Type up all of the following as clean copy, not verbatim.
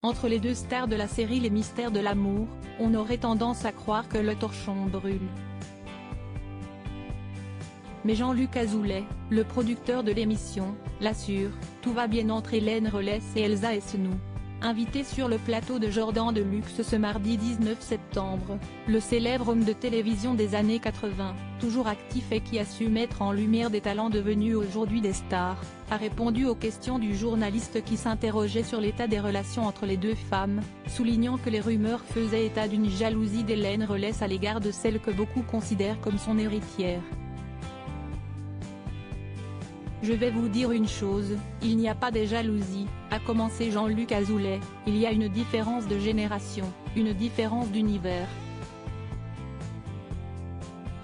Entre les deux stars de la série Les Mystères de l'amour, on aurait tendance à croire que le torchon brûle. Mais Jean-Luc Azoulay, le producteur de l'émission, l'assure, tout va bien entre Hélène Rollès et Elsa Esnou. Invité sur le plateau de Jordan de Luxe ce mardi 19 septembre, le célèbre homme de télévision des années 80, toujours actif et qui a su mettre en lumière des talents devenus aujourd'hui des stars, a répondu aux questions du journaliste qui s'interrogeait sur l'état des relations entre les deux femmes, soulignant que les rumeurs faisaient état d'une jalousie d'Hélène Rollès à l'égard de celle que beaucoup considèrent comme son héritière. Je vais vous dire une chose, il n'y a pas de jalousie, a commencé Jean-Luc Azoulay, il y a une différence de génération, une différence d'univers.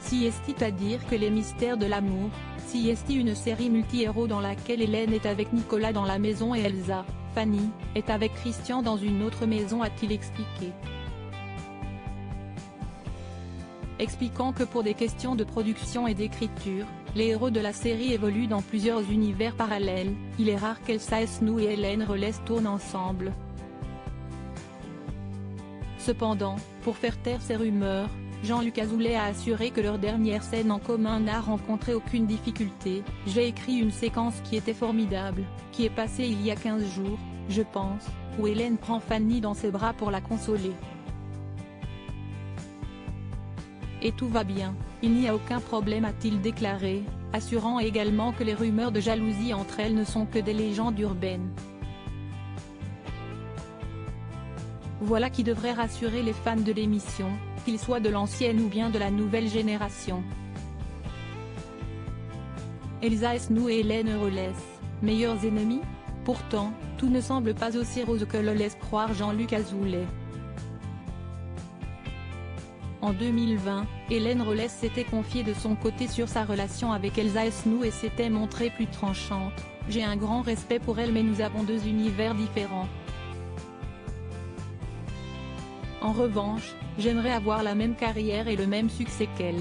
Si est-il à dire que Les Mystères de l'amour, si est-il une série multi-héros dans laquelle Hélène est avec Nicolas dans la maison et Elsa, Fanny, est avec Christian dans une autre maison, a-t-il expliqué. Expliquant que pour des questions de production et d'écriture, les héros de la série évoluent dans plusieurs univers parallèles, il est rare qu'Elsa Esnou et Hélène Rollès tournent ensemble. Cependant, pour faire taire ces rumeurs, Jean-Luc Azoulay a assuré que leur dernière scène en commun n'a rencontré aucune difficulté. « J'ai écrit une séquence qui était formidable, qui est passée il y a 15 jours, je pense, où Hélène prend Fanny dans ses bras pour la consoler. Et tout va bien, il n'y a aucun problème, a-t-il déclaré, assurant également que les rumeurs de jalousie entre elles ne sont que des légendes urbaines. Voilà qui devrait rassurer les fans de l'émission, qu'ils soient de l'ancienne ou bien de la nouvelle génération. Elsa Esnou et Hélène Rollès, meilleurs ennemis? Pourtant, tout ne semble pas aussi rose que le laisse croire Jean-Luc Azoulay. En 2020, Hélène Rollès s'était confiée de son côté sur sa relation avec Elsa Esnou et s'était montrée plus tranchante. « J'ai un grand respect pour elle mais nous avons deux univers différents. En revanche, j'aimerais avoir la même carrière et le même succès qu'elle.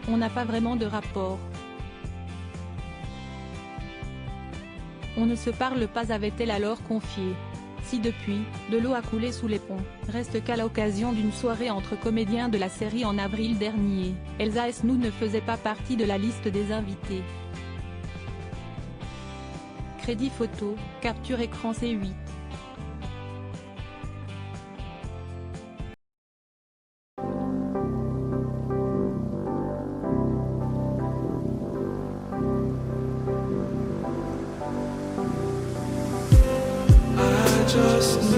On n'a pas vraiment de rapport. On ne se parle pas », avait-elle alors confié. Si depuis, de l'eau a coulé sous les ponts, reste qu'à l'occasion d'une soirée entre comédiens de la série en avril dernier, Elsa Esnou ne faisait pas partie de la liste des invités. Crédit photo, capture écran C8. Just